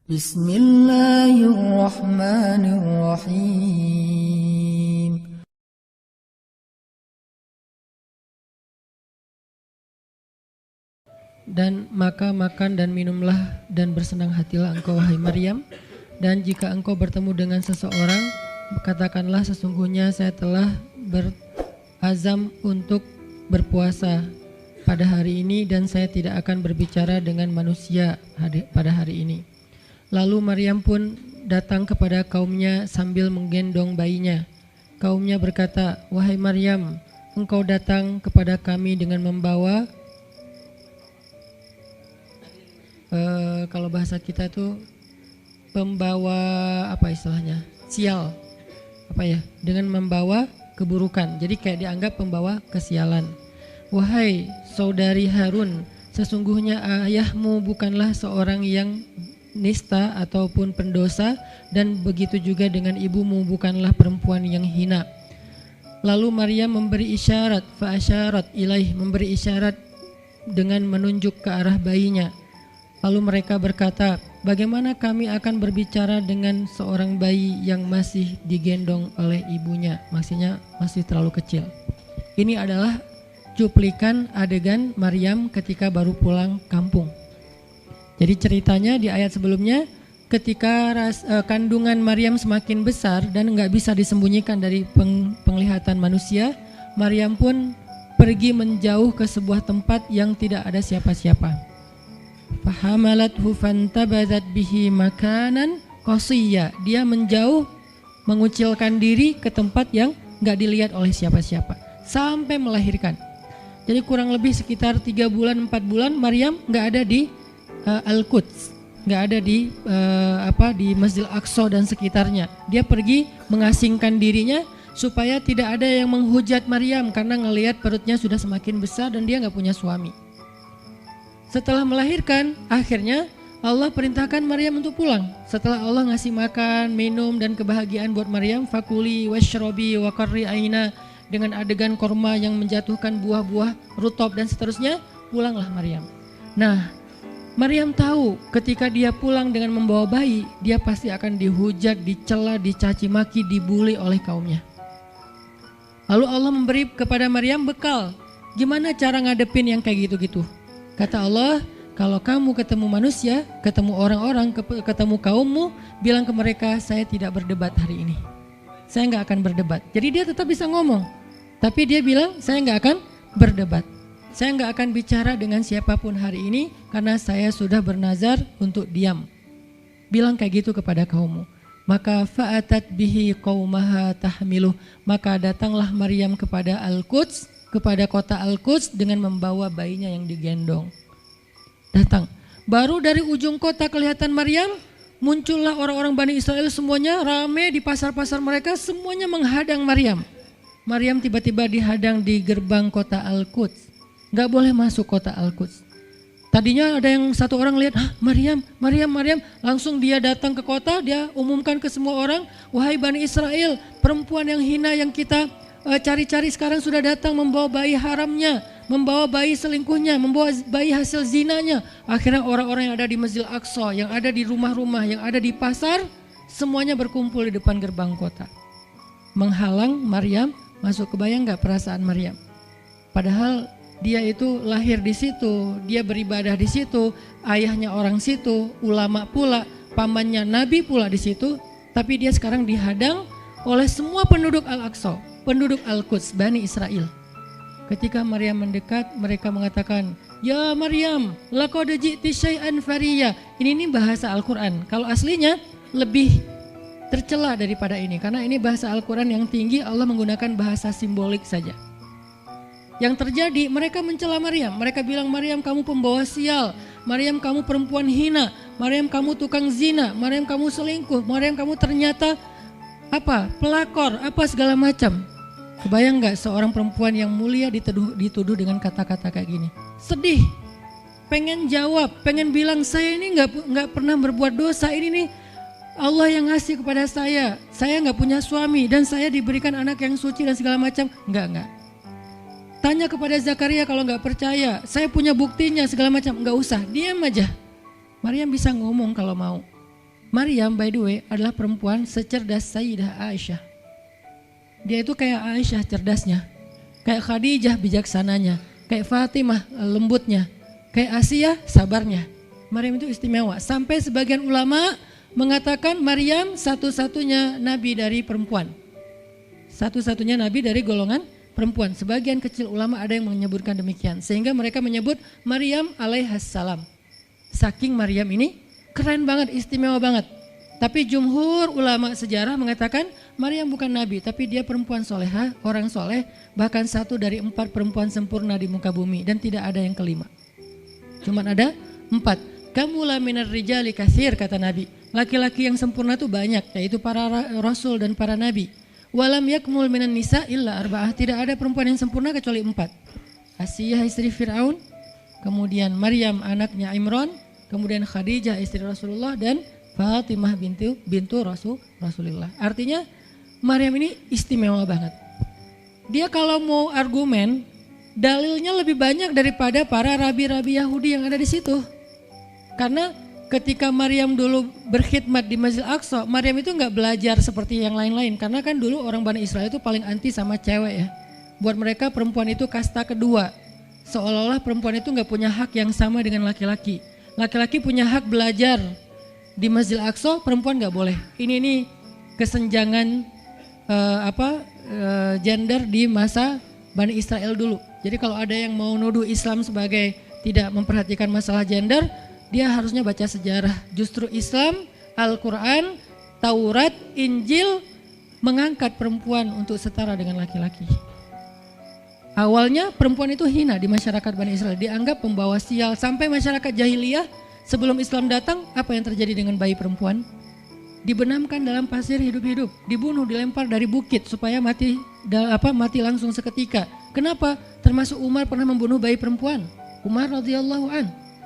Bismillahirrahmanirrahim. Dan maka makan dan minumlah dan bersenang hatilah engkau wahai Maryam. Dan jika engkau bertemu dengan seseorang, katakanlah sesungguhnya saya telah berazam untuk berpuasa pada hari ini dan saya tidak akan berbicara dengan manusia pada hari ini. Lalu Maryam pun datang kepada kaumnya sambil menggendong bayinya. Kaumnya berkata, "Wahai Maryam, engkau datang kepada kami dengan membawa," kalau bahasa kita itu pembawa apa istilahnya? Sial. Apa ya? Dengan membawa keburukan. Jadi kayak dianggap pembawa kesialan. "Wahai saudari Harun, sesungguhnya ayahmu bukanlah seorang yang nista ataupun pendosa, dan begitu juga dengan ibumu bukanlah perempuan yang hina." Lalu Maryam memberi isyarat, fa'asyarat ilaih, memberi isyarat dengan menunjuk ke arah bayinya. Lalu mereka berkata, "Bagaimana kami akan berbicara dengan seorang bayi yang masih digendong oleh ibunya?" Maksudnya masih terlalu kecil. Ini adalah cuplikan adegan Maryam ketika baru pulang kampung. Jadi ceritanya di ayat sebelumnya, ketika kandungan Maryam semakin besar dan nggak bisa disembunyikan dari penglihatan manusia, Maryam pun pergi menjauh ke sebuah tempat yang tidak ada siapa-siapa. Fahamalathu fantabadat bihi makanan qasiyya. Dia menjauh, mengucilkan diri ke tempat yang nggak dilihat oleh siapa-siapa sampai melahirkan. Jadi kurang lebih sekitar 3 bulan 4 bulan Maryam nggak ada di Al-Quds, nggak ada di di Masjidil Aqsa dan sekitarnya. Dia pergi mengasingkan dirinya supaya tidak ada yang menghujat Maryam karena ngelihat perutnya sudah semakin besar dan dia nggak punya suami. Setelah melahirkan, akhirnya Allah perintahkan Maryam untuk pulang. Setelah Allah ngasih makan, minum dan kebahagiaan buat Maryam, fakuli washrobi wa qarri aina, dengan adegan korma yang menjatuhkan buah-buah rutop dan seterusnya, pulanglah Maryam. Nah, Maryam tahu ketika dia pulang dengan membawa bayi, dia pasti akan dihujat, dicela, dicaci maki, dibully oleh kaumnya. Lalu Allah memberi kepada Maryam bekal. Gimana cara ngadepin yang kayak gitu-gitu? Kata Allah, kalau kamu ketemu manusia, ketemu orang-orang, ketemu kaummu, bilang ke mereka, saya tidak berdebat hari ini. Saya nggak akan berdebat. Jadi dia tetap bisa ngomong. Tapi dia bilang, saya nggak akan berdebat. Saya nggak akan bicara dengan siapapun hari ini karena saya sudah bernazar untuk diam. Bilang kayak gitu kepada kaummu. Maka fa'atat bihi qaumaha tahmiluh. Maka datanglah Maryam kepada Al-Quds, kepada kota Al-Quds dengan membawa bayinya yang digendong. Datang. Baru dari ujung kota kelihatan Maryam, muncullah orang-orang Bani Israel semuanya rame di pasar-pasar mereka, semuanya menghadang Maryam. Maryam tiba-tiba dihadang di gerbang kota Al-Quds. Gak boleh masuk kota Al-Quds. Tadinya ada yang satu orang lihat, Maryam, langsung dia datang ke kota, dia umumkan ke semua orang, wahai Bani Israel, perempuan yang hina yang kita cari-cari sekarang sudah datang membawa bayi haramnya, membawa bayi selingkuhnya, membawa bayi hasil zinanya. Akhirnya orang-orang yang ada di Masjidil Aqsa, yang ada di rumah-rumah, yang ada di pasar, semuanya berkumpul di depan gerbang kota. Menghalang Maryam masuk. Kebayang gak perasaan Maryam? Padahal dia itu lahir di situ, dia beribadah di situ, ayahnya orang situ, ulama pula, pamannya nabi pula di situ, tapi dia sekarang dihadang oleh semua penduduk Al-Aqsa, penduduk Al-Quds, Bani Israel. Ketika Maryam mendekat, mereka mengatakan, "Ya Maryam, laqad ji'ti syai'an fariya." Ini bahasa Al-Quran. Kalau aslinya lebih tercela daripada ini, karena ini bahasa Al-Quran yang tinggi, Allah menggunakan bahasa simbolik saja. Yang terjadi, mereka mencela Maryam. Mereka bilang, "Maryam, kamu pembawa sial. Maryam, kamu perempuan hina. Maryam, kamu tukang zina. Maryam, kamu selingkuh. Maryam, kamu ternyata pelakor, segala macam." Kebayang gak seorang perempuan yang mulia dituduh dengan kata-kata kayak gini? Sedih, pengen jawab, pengen bilang, saya ini gak pernah berbuat dosa. Ini nih Allah yang ngasih kepada saya gak punya suami dan saya diberikan anak yang suci dan segala macam. Enggak. Tanya kepada Zakaria kalau nggak percaya, saya punya buktinya segala macam. Nggak usah, diam aja. Maryam bisa ngomong kalau mau. Maryam by the way adalah perempuan secerdas Sayyidah Aisyah. Dia itu kayak Aisyah cerdasnya, kayak Khadijah bijaksananya, kayak Fatimah lembutnya, kayak Asiyah sabarnya. Maryam itu istimewa. Sampai sebagian ulama mengatakan Maryam satu-satunya nabi dari perempuan. Satu-satunya nabi dari golongan perempuan. Sebagian kecil ulama ada yang menyebutkan demikian. Sehingga mereka menyebut Maryam alaihassalam. Saking Maryam ini keren banget, istimewa banget. Tapi jumhur ulama sejarah mengatakan Maryam bukan nabi, tapi dia perempuan solehah, orang soleh, bahkan satu dari 4 perempuan sempurna di muka bumi dan tidak ada yang kelima. Cuman ada 4. Kamula minar rijali katsir, kata Nabi. Laki-laki yang sempurna itu banyak, yaitu para rasul dan para nabi. Walam yakmul minan nisa illa arba'ah, tidak ada perempuan yang sempurna kecuali 4. Asiyah istri Fir'aun, kemudian Maryam anaknya Imran, kemudian Khadijah istri Rasulullah dan Fatimah bintu Rasulullah. Artinya Maryam ini istimewa banget. Dia kalau mau argumen, dalilnya lebih banyak daripada para rabi-rabi Yahudi yang ada di situ. Karena ketika Maryam dulu berkhidmat di Masjid Aqsa, Maryam itu nggak belajar seperti yang lain-lain. Karena kan dulu orang Bani Israel itu paling anti sama cewek ya. Buat mereka perempuan itu kasta kedua. Seolah-olah perempuan itu nggak punya hak yang sama dengan laki-laki. Laki-laki punya hak belajar di Masjid Aqsa, perempuan nggak boleh. Ini kesenjangan gender di masa Bani Israel dulu. Jadi kalau ada yang mau nuduh Islam sebagai tidak memperhatikan masalah gender, dia harusnya baca sejarah. Justru Islam, Al-Quran, Taurat, Injil mengangkat perempuan untuk setara dengan laki-laki. Awalnya perempuan itu hina di masyarakat Bani Israel, dianggap pembawa sial. Sampai masyarakat jahiliyah sebelum Islam datang, apa yang terjadi dengan bayi perempuan? Dibenamkan dalam pasir hidup-hidup, dibunuh, dilempar dari bukit supaya mati langsung seketika. Kenapa? Termasuk Umar pernah membunuh bayi perempuan. Umar radhiyallahu an.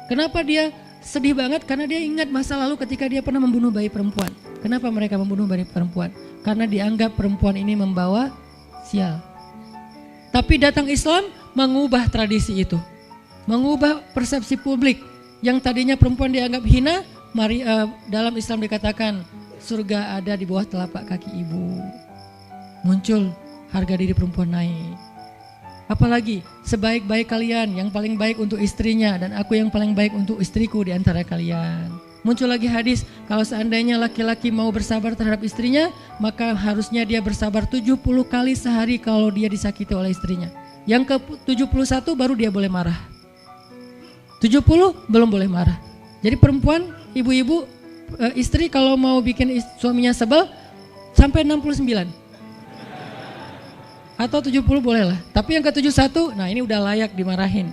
Kenapa dia sedih banget? Karena dia ingat masa lalu ketika dia pernah membunuh bayi perempuan. Kenapa mereka membunuh bayi perempuan? Karena dianggap perempuan ini membawa sial. Tapi datang Islam mengubah tradisi itu, mengubah persepsi publik. Yang tadinya perempuan dianggap hina, dalam Islam dikatakan surga ada di bawah telapak kaki ibu. Muncul harga diri perempuan naik. Apalagi sebaik-baik kalian yang paling baik untuk istrinya dan aku yang paling baik untuk istriku di antara kalian. Muncul lagi hadis, kalau seandainya laki-laki mau bersabar terhadap istrinya, maka harusnya dia bersabar 70 kali sehari kalau dia disakiti oleh istrinya. Yang ke-71 baru dia boleh marah. 70 belum boleh marah. Jadi perempuan, ibu-ibu, istri kalau mau bikin suaminya sebel sampai 69. Atau 70 boleh lah. Tapi yang ke-71, nah ini udah layak dimarahin.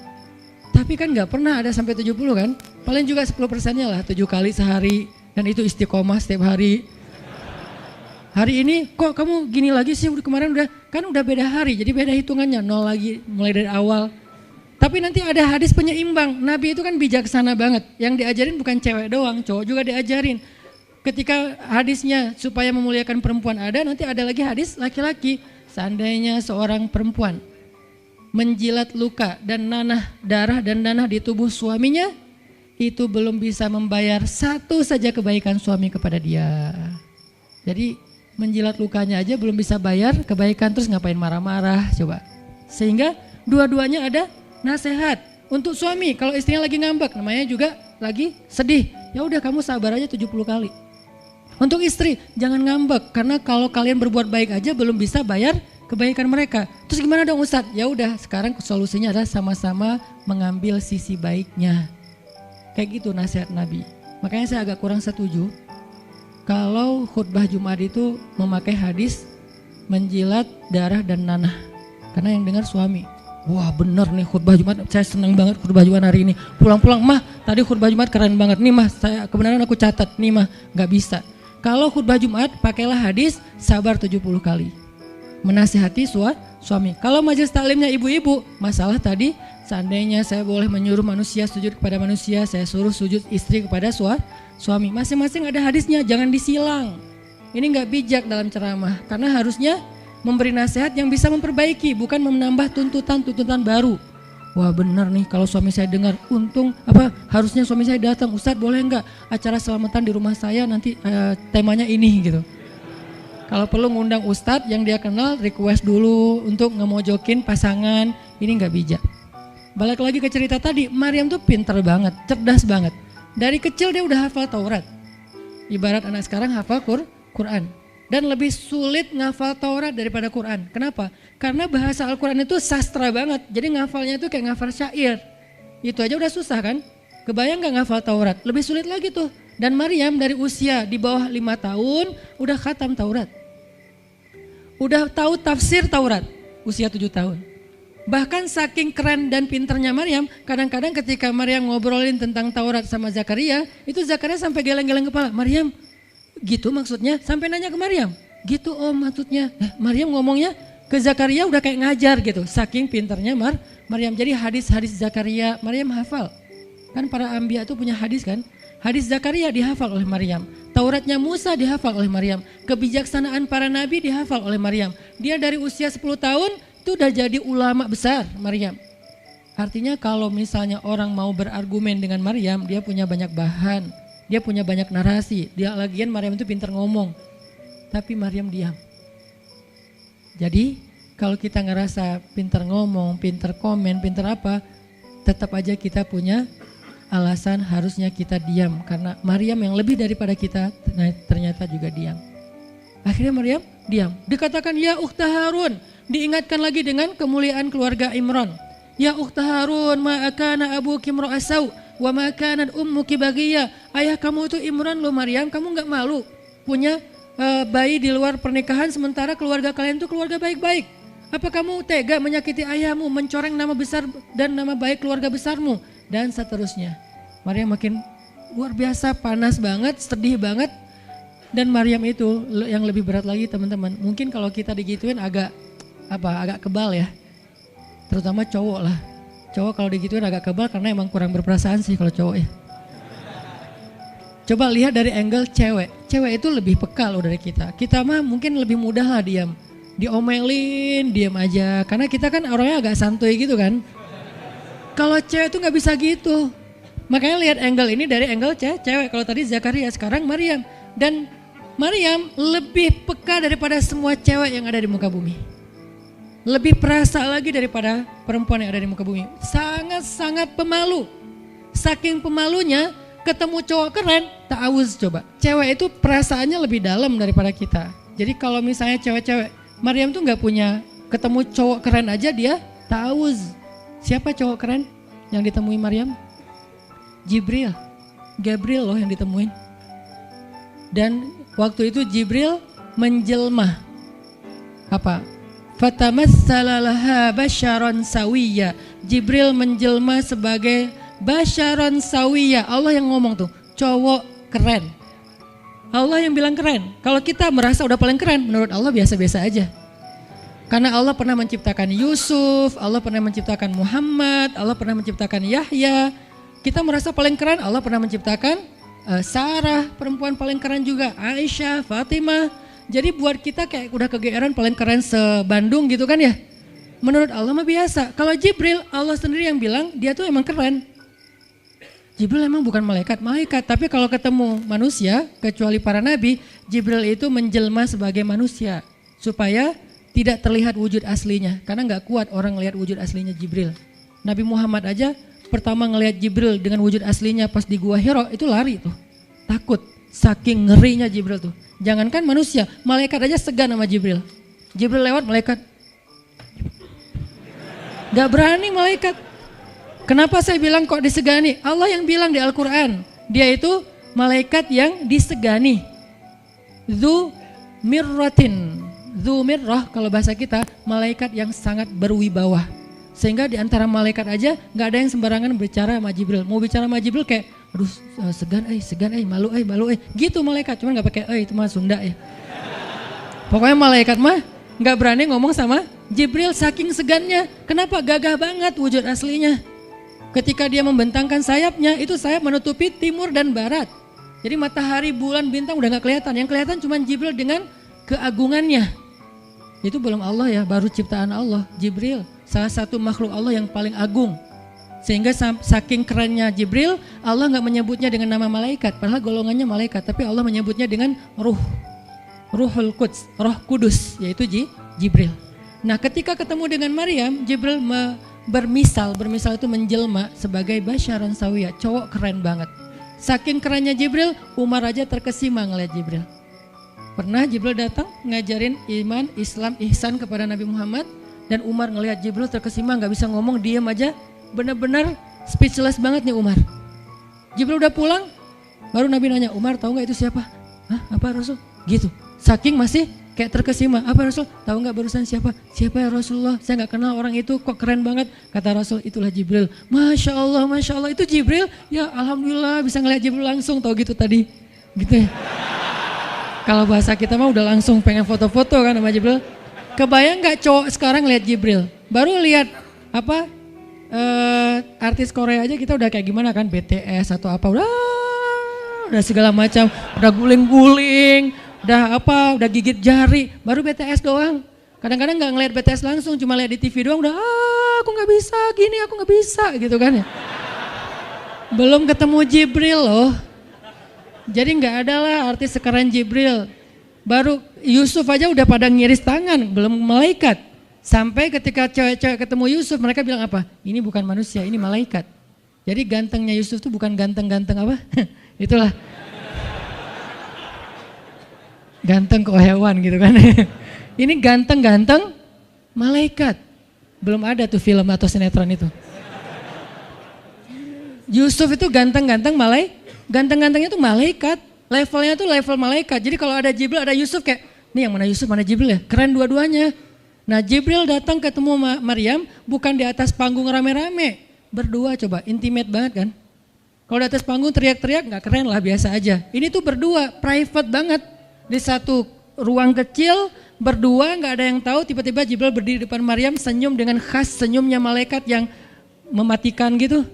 Tapi kan gak pernah ada sampai 70 kan. Paling juga 10%-nya lah, 7 kali sehari. Dan itu istiqomah setiap hari. Hari ini kok kamu gini lagi sih, kemarin udah beda hari. Jadi beda hitungannya, 0 lagi mulai dari awal. Tapi nanti ada hadis penyeimbang. Nabi itu kan bijaksana banget. Yang diajarin bukan cewek doang, cowok juga diajarin. Ketika hadisnya supaya memuliakan perempuan ada, nanti ada lagi hadis laki-laki. Seandainya seorang perempuan menjilat luka dan darah dan nanah di tubuh suaminya, itu belum bisa membayar satu saja kebaikan suami kepada dia. Jadi menjilat lukanya aja belum bisa bayar kebaikan, terus ngapain marah-marah coba. Sehingga dua-duanya ada nasihat untuk suami. Kalau istrinya lagi ngambek, namanya juga lagi sedih, ya udah kamu sabar aja 70 kali. Untuk istri jangan ngambek, karena kalau kalian berbuat baik aja belum bisa bayar kebaikan mereka. Terus gimana dong Ustadz? Ya udah, sekarang solusinya adalah sama-sama mengambil sisi baiknya. Kayak gitu nasihat Nabi. Makanya saya agak kurang setuju kalau khutbah Jumat itu memakai hadis menjilat darah dan nanah, karena yang dengar suami. Wah bener nih khutbah Jumat, saya senang banget khutbah Jumat hari ini. Pulang-pulang, mah tadi khutbah Jumat keren banget. Nih mah, saya kebenaran aku catat. Nih mah, gak bisa. Kalau khutbah Jumat pakailah hadis sabar 70 kali. Menasihati suami. Kalau majelis taklimnya ibu-ibu, masalah tadi seandainya saya boleh menyuruh manusia sujud kepada manusia, saya suruh sujud istri kepada suami. Masing-masing ada hadisnya, jangan disilang. Ini gak bijak dalam ceramah, karena harusnya memberi nasihat yang bisa memperbaiki, bukan menambah tuntutan baru. Wah benar nih kalau suami saya dengar, untung harusnya suami saya datang, Ustadz boleh nggak acara selamatan di rumah saya nanti temanya ini gitu. Kalau perlu ngundang Ustadz yang dia kenal, request dulu untuk ngemojokin pasangan, ini nggak bijak. Balik lagi ke cerita tadi, Maryam tuh pintar banget, cerdas banget. Dari kecil dia udah hafal Taurat. Ibarat anak sekarang hafal Quran. Dan lebih sulit ngafal Taurat daripada Quran. Kenapa? Karena bahasa Al-Quran itu sastra banget. Jadi ngafalnya itu kayak ngafal syair. Itu aja udah susah kan? Kebayang gak ngafal Taurat? Lebih sulit lagi tuh. Dan Maryam dari usia di bawah 5 tahun udah khatam Taurat. Udah tahu tafsir Taurat usia 7 tahun. Bahkan saking keren dan pinternya Maryam, kadang-kadang ketika Maryam ngobrolin tentang Taurat sama Zakaria, itu Zakaria sampai geleng-geleng kepala. Maryam, gitu maksudnya? Sampai nanya ke Maryam. Gitu om maksudnya. Maryam ngomongnya ke Zakaria udah kayak ngajar gitu. Saking pinternya Maryam. Jadi hadis-hadis Zakaria Maryam hafal. Kan para anbiya tuh punya hadis kan? Hadis Zakaria dihafal oleh Maryam. Tauratnya Musa dihafal oleh Maryam. Kebijaksanaan para nabi dihafal oleh Maryam. Dia dari usia 10 tahun itu udah jadi ulama besar Maryam. Artinya kalau misalnya orang mau berargumen dengan Maryam, dia punya banyak bahan. Dia punya banyak narasi. Dia lagian Maryam itu pintar ngomong. Tapi Maryam diam. Jadi kalau kita ngerasa pintar ngomong, pintar komen, pintar apa, tetap aja kita punya alasan harusnya kita diam. Karena Maryam yang lebih daripada kita ternyata juga diam. Akhirnya Maryam diam. Dikatakan ya ukhta Harun. Diingatkan lagi dengan kemuliaan keluarga Imran. Ya ukhta Harun ma'akana abuki imra'asau. Wa ma kanat ummuki baghiyya. Ayah kamu itu Imran loh Maryam, kamu enggak malu punya bayi di luar pernikahan sementara keluarga kalian itu keluarga baik-baik. Apa kamu tega menyakiti ayahmu, mencoreng nama besar dan nama baik keluarga besarmu dan seterusnya. Maryam makin luar biasa, panas banget, sedih banget. Dan Maryam itu yang lebih berat lagi teman-teman. Mungkin kalau kita digituin agak kebal ya. Terutama cowok lah. Cowok kalau digituin agak kebal karena emang kurang berperasaan sih kalau cowok ya. Coba lihat dari angle cewek. Cewek itu lebih peka loh dari kita. Kita mah mungkin lebih mudah lah diam. Diomelin, diam aja. Karena kita kan orangnya agak santuy gitu kan. Kalau cewek itu gak bisa gitu. Makanya lihat angle ini dari angle cewek. Kalau tadi Zakaria, sekarang Maryam. Dan Maryam lebih peka daripada semua cewek yang ada di muka bumi. Lebih perasa lagi daripada perempuan yang ada di muka bumi. Sangat-sangat pemalu. Saking pemalunya ketemu cowok keren, ta'awuz coba. Cewek itu perasaannya lebih dalam daripada kita. Jadi kalau misalnya cewek-cewek, Maryam tuh gak punya, ketemu cowok keren aja dia ta'awuz. Siapa cowok keren yang ditemui Maryam? Jibril. Gabriel loh yang ditemuin. Dan waktu itu Jibril menjelma. Apa? Fatamassalaha basyaron sawiyya. Jibril menjelma sebagai basyaron sawiyya. Allah yang ngomong tuh, cowok keren. Allah yang bilang keren. Kalau kita merasa udah paling keren, menurut Allah biasa-biasa aja. Karena Allah pernah menciptakan Yusuf, Allah pernah menciptakan Muhammad, Allah pernah menciptakan Yahya. Kita merasa paling keren, Allah pernah menciptakan Sarah, perempuan paling keren juga, Aisyah, Fatimah. Jadi buat kita kayak udah kegeeran paling keren se-Bandung gitu kan ya. Menurut Allah mah biasa. Kalau Jibril, Allah sendiri yang bilang dia tuh emang keren. Jibril emang bukan malaikat, tapi kalau ketemu manusia, kecuali para nabi, Jibril itu menjelma sebagai manusia. Supaya tidak terlihat wujud aslinya. Karena gak kuat orang ngelihat wujud aslinya Jibril. Nabi Muhammad aja pertama ngelihat Jibril dengan wujud aslinya pas di Gua Hiro itu lari tuh. Takut, saking ngerinya Jibril tuh. Jangankan manusia, malaikat aja segan sama Jibril. Jibril lewat, malaikat gak berani malaikat. Kenapa saya bilang kok disegani? Allah yang bilang di Al-Quran, dia itu malaikat yang disegani. Dzu mirratin. Dzu mirrah kalau bahasa kita, malaikat yang sangat berwibawa. Sehingga di antara malaikat aja gak ada yang sembarangan bicara sama Jibril. Mau bicara sama Jibril kayak, aduh segan malu gitu malaikat, cuman gak pakai itu mah Sunda ya. Pokoknya malaikat mah gak berani ngomong sama Jibril saking segannya. Kenapa? Gagah banget wujud aslinya. Ketika dia membentangkan sayapnya, itu sayap menutupi timur dan barat. Jadi matahari, bulan, bintang udah gak kelihatan. Yang kelihatan cuma Jibril dengan keagungannya. Itu belum Allah ya, baru ciptaan Allah. Jibril salah satu makhluk Allah yang paling agung. Sehingga saking kerennya Jibril, Allah nggak menyebutnya dengan nama malaikat, padahal golongannya malaikat, tapi Allah menyebutnya dengan Ruhul Quds, Roh Kudus, yaitu Jibril. Nah, ketika ketemu dengan Maryam, Jibril bermisal itu menjelma sebagai basyaran sawiyah, cowok keren banget. Saking kerennya Jibril, Umar aja terkesima ngeliat Jibril. Pernah Jibril datang ngajarin iman, Islam, ihsan kepada Nabi Muhammad, dan Umar ngeliat Jibril terkesima, nggak bisa ngomong, diam aja, benar-benar speechless banget nih Umar. Jibril udah pulang, baru Nabi nanya, Umar tahu nggak itu siapa? Hah, apa Rasul? Gitu. Saking masih kayak terkesima, apa Rasul? Tahu nggak barusan siapa? Siapa ya Rasulullah? Saya nggak kenal orang itu, kok keren banget. Kata Rasul, itulah Jibril. Masya Allah, itu Jibril. Ya Alhamdulillah bisa ngeliat Jibril langsung, tahu gitu tadi. Gitu ya. Kalau bahasa kita mah udah langsung pengen foto-foto kan sama Jibril. Kebayang nggak cowok sekarang lihat Jibril? Baru lihat apa artis Korea aja kita udah kayak gimana kan, BTS atau apa, udah segala macam, udah guling-guling, udah gigit jari. Baru BTS doang. Kadang-kadang nggak ngelihat BTS langsung, cuma lihat di TV doang udah aku nggak bisa gini, aku nggak bisa gitu kan ya. Belum ketemu Jibril loh. Jadi nggak ada lah artis sekeren Jibril. Baru Yusuf aja udah pada ngiris tangan, belum malaikat. Sampai ketika cewek-cewek ketemu Yusuf, mereka bilang apa? Ini bukan manusia, ini malaikat. Jadi gantengnya Yusuf tuh bukan ganteng-ganteng apa? Itulah. Ganteng kok hewan gitu kan. Ini ganteng-ganteng malaikat. Belum ada tuh film atau sinetron itu. Yusuf itu ganteng-ganteng ganteng-gantengnya tuh malaikat, levelnya tuh level malaikat. Jadi kalau ada Jibril, ada Yusuf kayak, nih yang mana Yusuf, mana Jibril ya? Keren dua-duanya. Nah Jibril datang ketemu Maryam bukan di atas panggung rame-rame, berdua coba, intimate banget kan? Kalau di atas panggung teriak-teriak nggak keren lah, biasa aja. Ini tuh berdua, private banget, di satu ruang kecil, berdua nggak ada yang tahu. Tiba-tiba Jibril berdiri di depan Maryam, senyum dengan khas senyumnya malaikat yang mematikan gitu.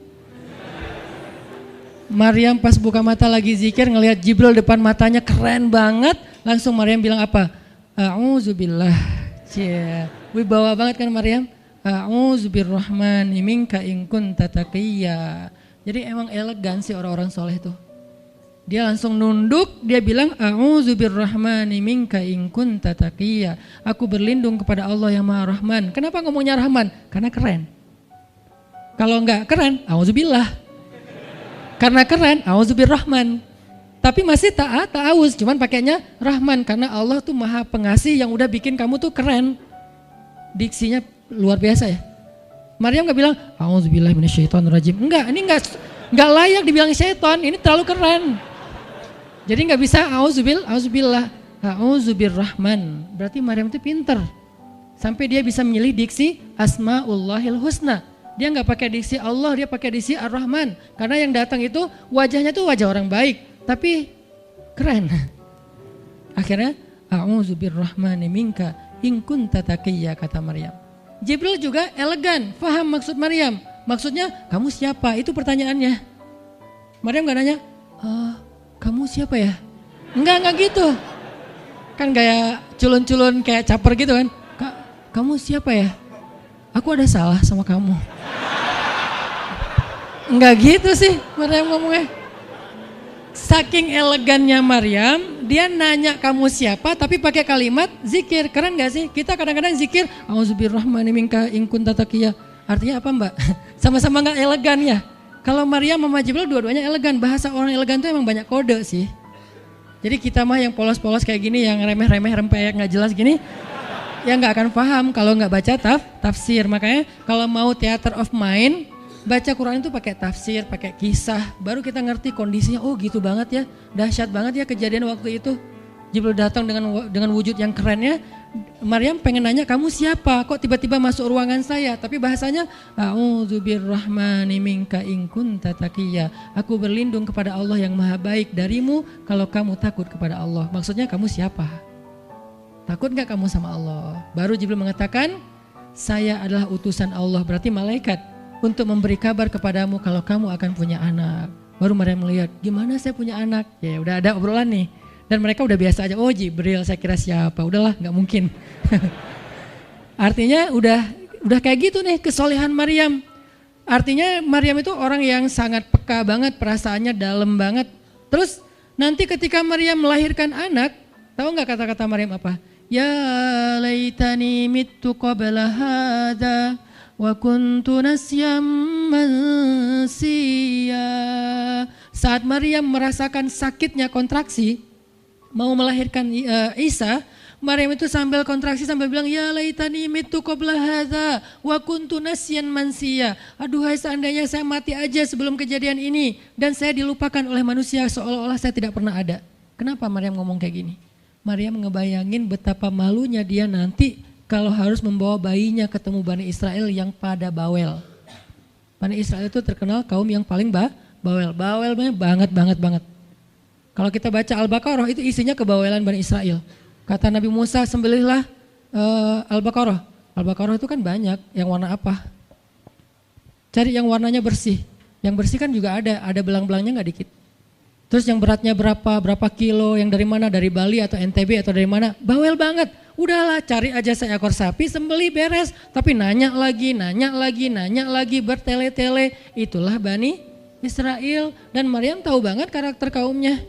Maryam pas buka mata lagi zikir ngelihat Jibril depan matanya keren banget, langsung Maryam bilang apa? A'udzubillah. Cie, wibawa banget kan Maryam? A'udzubirrahmani minka in kunta taqiyya. Jadi emang elegan sih orang-orang soleh tuh. Dia langsung nunduk, dia bilang A'udzubirrahmani minka in kunta taqiyya. Aku berlindung kepada Allah yang Maha Rahman. Kenapa ngomongnya Rahman? Karena keren. Kalau enggak keren, a'udzubillah. Karena keren, A'udzubirrahman. Tapi masih ta'awuz, cuman pakainya Rahman. Karena Allah tuh maha pengasih yang udah bikin kamu tuh keren. Diksinya luar biasa ya. Maryam gak bilang, A'udzubillahi minasyaitonirrajim. Enggak, ini enggak layak dibilang syaitan, ini terlalu keren. Jadi gak bisa A'udzubillah, A'udzubirrahman. Berarti Maryam tuh pinter. Sampai dia bisa memilih diksi Asmaullahil Husna. Dia nggak pakai diksi Allah, dia pakai diksi Ar-Rahman. Karena yang datang itu wajahnya tuh wajah orang baik, tapi keren. Akhirnya, A'udzubirrahmani minka in kunta taqiyya, kata Maryam. Jibril juga elegan, faham maksud Maryam. Maksudnya, kamu siapa? Itu pertanyaannya. Maryam nggak nanya, kamu siapa ya? Enggak gitu. Kan gaya culun-culun kayak caper gitu kan. Kamu siapa ya? Aku ada salah sama kamu. Enggak gitu sih Maryam ngomongnya. Saking elegannya Maryam, dia nanya kamu siapa tapi pakai kalimat zikir. Keren gak sih? Kita kadang-kadang zikir A'udzubirrahmani minka in kunta taqiyya. Artinya apa Mbak? Sama-sama gak elegan ya. Kalau Maryam sama Jibril dua-duanya elegan. Bahasa orang elegan tuh emang banyak kode sih. Jadi kita mah yang polos-polos kayak gini, yang remeh-remeh rempeyek gak jelas gini, ya nggak akan paham kalau nggak baca tafsir. Makanya kalau mau theater of mind, baca Quran itu pakai tafsir, pakai kisah, baru kita ngerti kondisinya. Oh gitu banget ya, dahsyat banget ya kejadian waktu itu. Jibril datang dengan wujud yang kerennya. Maryam pengen nanya kamu siapa? Kok tiba-tiba masuk ruangan saya? Tapi bahasanya A'udzubirrahmani minka in kunta taqiyya. Aku berlindung kepada Allah yang maha baik darimu kalau kamu takut kepada Allah. Maksudnya kamu siapa? Takut gak kamu sama Allah? Baru Jibril mengatakan, saya adalah utusan Allah, berarti malaikat, untuk memberi kabar kepadamu kalau kamu akan punya anak. Baru Maryam melihat, gimana saya punya anak? Ya udah ada obrolan nih. Dan mereka udah biasa aja, oh Jibril, saya kira siapa? Udahlah, gak mungkin. Artinya Udah kayak gitu nih kesolehan Maryam. Artinya Maryam itu orang yang sangat peka banget, perasaannya dalam banget. Terus nanti ketika Maryam melahirkan anak, tahu nggak kata-kata Maryam apa? Ya laitani mittu qabla hadza wa kuntu nasyam mansiya. Saat Maryam merasakan sakitnya kontraksi, mau melahirkan Isa, Maryam itu sambil kontraksi sambil bilang, ya laitani mitu qabla hadza wa kuntu nasyan mansiya. Aduhai seandainya saya mati aja sebelum kejadian ini dan saya dilupakan oleh manusia seolah-olah saya tidak pernah ada. Kenapa Maryam ngomong kayak gini? Maryam ngebayangin betapa malunya dia nanti kalau harus membawa bayinya ketemu Bani Israel yang pada bawel. Bani Israel itu terkenal kaum yang paling bawel. Bawelnya banget. Kalau kita baca Al-Baqarah itu isinya kebawelan Bani Israel. Kata Nabi Musa, sembelihlah Al-Baqarah. Al-Baqarah itu kan banyak, yang warna apa? Cari yang warnanya bersih. Yang bersih kan juga ada belang-belangnya nggak dikit. Terus yang beratnya berapa kilo, yang dari mana, dari Bali atau NTB atau dari mana? Bawel banget. Udahlah cari aja seekor sapi, sembelih beres. Tapi nanya lagi, bertele-tele. Itulah Bani Israel. Dan Maryam tahu banget karakter kaumnya.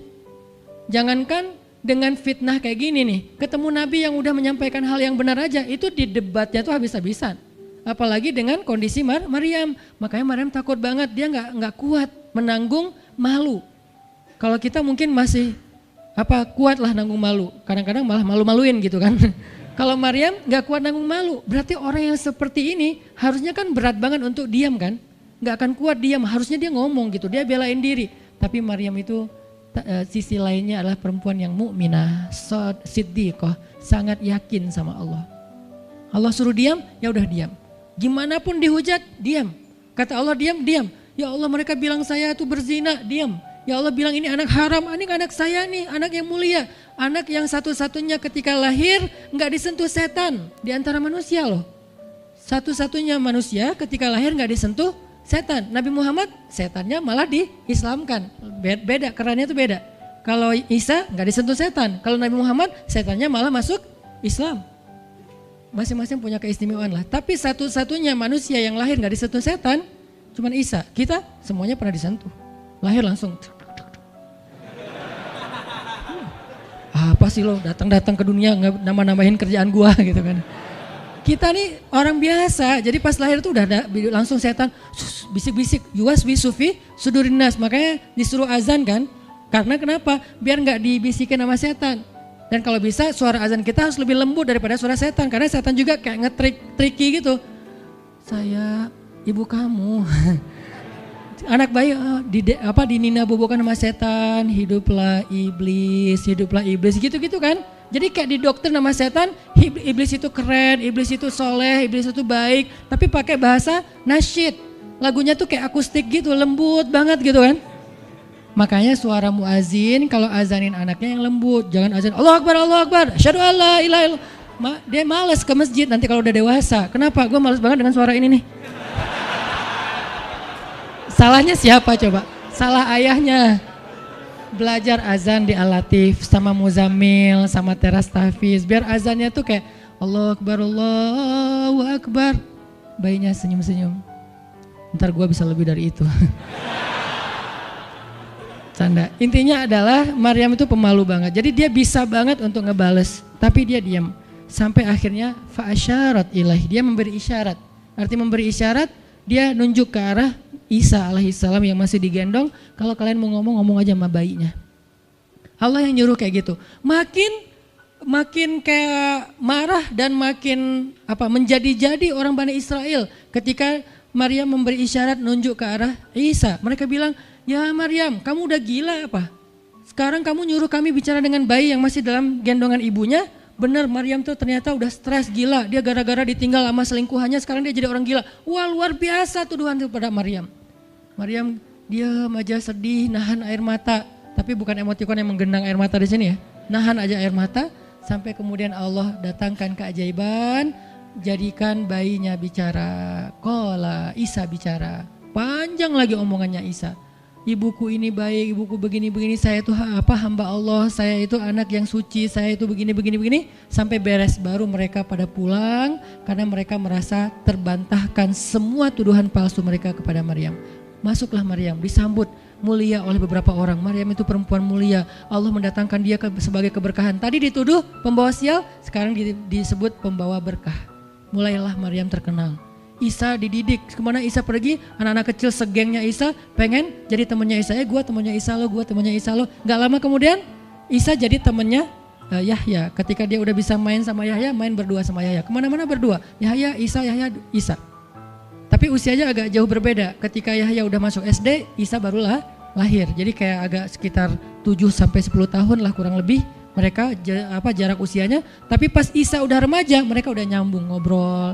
Jangankan dengan fitnah kayak gini nih, ketemu Nabi yang udah menyampaikan hal yang benar aja, itu di debatnya tuh habis-habisan. Apalagi dengan kondisi Maryam. Makanya Maryam takut banget, dia nggak kuat menanggung malu. Kalau kita mungkin masih kuat lah nanggung malu, kadang-kadang malah malu-maluin gitu kan. Kalau Maryam nggak kuat nanggung malu, berarti orang yang seperti ini harusnya kan berat banget untuk diam kan, nggak akan kuat diam, harusnya dia ngomong gitu, dia belain diri. Tapi Maryam itu sisi lainnya adalah perempuan yang mukminah, siddiqah, sangat yakin sama Allah. Allah suruh diam, ya udah diam. Gimana pun dihujat, diam. Kata Allah diam. Ya Allah mereka bilang saya itu berzina, diam. Ya Allah bilang ini anak haram, ini anak saya nih, anak yang mulia. Anak yang satu-satunya ketika lahir nggak disentuh setan di antara manusia loh. Satu-satunya manusia ketika lahir nggak disentuh setan. Nabi Muhammad setannya malah diislamkan. Beda, kerannya itu beda. Kalau Isa nggak disentuh setan. Kalau Nabi Muhammad setannya malah masuk Islam. Masing-masing punya keistimewaan lah. Tapi satu-satunya manusia yang lahir nggak disentuh setan cuman Isa. Kita semuanya pernah disentuh. Lahir langsung. Apa sih lo datang-datang ke dunia nggak nambah-nambahin kerjaan gua gitu kan. Kita nih orang biasa, jadi pas lahir tuh udah ada langsung setan bisik-bisik, yuwas bisufi sudurinas, makanya disuruh azan kan, karena kenapa? Biar nggak dibisikin sama setan. Dan kalau bisa suara azan kita harus lebih lembut daripada suara setan, karena setan juga kayak nge-tricky gitu. Saya ibu kamu, anak bayi dinina bobokan sama setan, hiduplah iblis gitu-gitu kan. Jadi kayak di dokter nama setan, iblis itu keren, iblis itu soleh, iblis itu baik. Tapi pakai bahasa nasyid. Lagunya tuh kayak akustik gitu, lembut banget gitu kan. Makanya suara muazin kalau azanin anaknya yang lembut. Jangan azan Allahu Akbar, asyhadu an la ilaha illallah. Dia malas ke masjid nanti kalau udah dewasa. Kenapa? Gue malas banget dengan suara ini nih. Salahnya siapa coba? Salah ayahnya. Belajar azan di Al-Latif sama Muzammil sama Teras Tahfiz biar azannya tuh kayak Allahu Akbar. Bayinya senyum-senyum. Ntar gue bisa lebih dari itu. Canda. Intinya adalah Maryam itu pemalu banget. Jadi dia bisa banget untuk ngebales, tapi dia diam. Sampai akhirnya fa'asyarat ilaih, dia memberi isyarat. Arti memberi isyarat, dia nunjuk ke arah Isa alaihissalam yang masih digendong, kalau kalian mau ngomong aja sama bayinya. Allah yang nyuruh kayak gitu. Makin kayak marah dan makin menjadi-jadi orang Bani Israel ketika Maryam memberi isyarat nunjuk ke arah Isa. Mereka bilang, "Ya Maryam, kamu udah gila apa? Sekarang kamu nyuruh kami bicara dengan bayi yang masih dalam gendongan ibunya?" Benar, Maryam tuh ternyata udah stres gila. Dia gara-gara ditinggal sama selingkuhannya, sekarang dia jadi orang gila. Wah, luar biasa tuduhan kepada Maryam. Maryam diam aja sedih, nahan air mata. Tapi bukan emotikon yang menggenang air mata di sini ya. Nahan aja air mata sampai kemudian Allah datangkan keajaiban, jadikan bayinya bicara. Qala Isa bicara. Panjang lagi omongannya Isa. ibuku ini baik, ibuku begini-begini, saya itu hamba Allah, saya itu anak yang suci, saya itu begini-begini, sampai beres baru mereka pada pulang karena mereka merasa terbantahkan semua tuduhan palsu mereka kepada Maryam. Masuklah Maryam, disambut mulia oleh beberapa orang. Maryam itu perempuan mulia, Allah mendatangkan dia sebagai keberkahan. Tadi dituduh pembawa sial, sekarang disebut pembawa berkah. Mulailah Maryam terkenal. Isa dididik, kemana Isa pergi, anak-anak kecil segengnya Isa pengen jadi temannya Isa. Gue temannya Isa lo, gue temannya Isa lo. Gak lama kemudian Isa jadi temannya Yahya. Ketika dia udah bisa main sama Yahya, main berdua sama Yahya. Kemana-mana berdua, Yahya, Isa. Tapi usianya agak jauh berbeda. Ketika Yahya udah masuk SD, Isa barulah lahir. Jadi kayak agak sekitar 7-10 tahun lah kurang lebih mereka jarak usianya. Tapi pas Isa udah remaja, mereka udah nyambung ngobrol.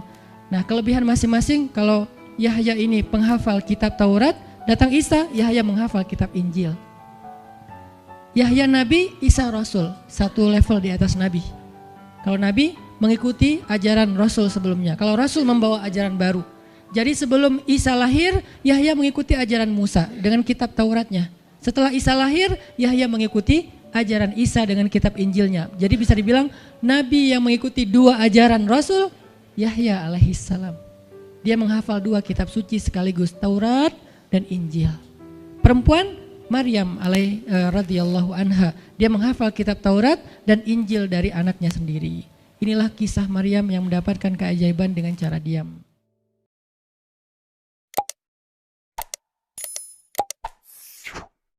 Nah, kelebihan masing-masing, kalau Yahya ini penghafal kitab Taurat, datang Isa, Yahya menghafal kitab Injil. Yahya Nabi, Isa Rasul, satu level di atas Nabi. Kalau Nabi mengikuti ajaran Rasul sebelumnya, kalau Rasul membawa ajaran baru. Jadi sebelum Isa lahir, Yahya mengikuti ajaran Musa dengan kitab Tauratnya. Setelah Isa lahir, Yahya mengikuti ajaran Isa dengan kitab Injilnya. Jadi bisa dibilang Nabi yang mengikuti dua ajaran Rasul, Yahya alaihissalam. Dia menghafal dua kitab suci sekaligus, Taurat dan Injil. Perempuan Maryam radhiyallahu anha, dia menghafal kitab Taurat dan Injil dari anaknya sendiri. Inilah kisah Maryam yang mendapatkan keajaiban dengan cara diam.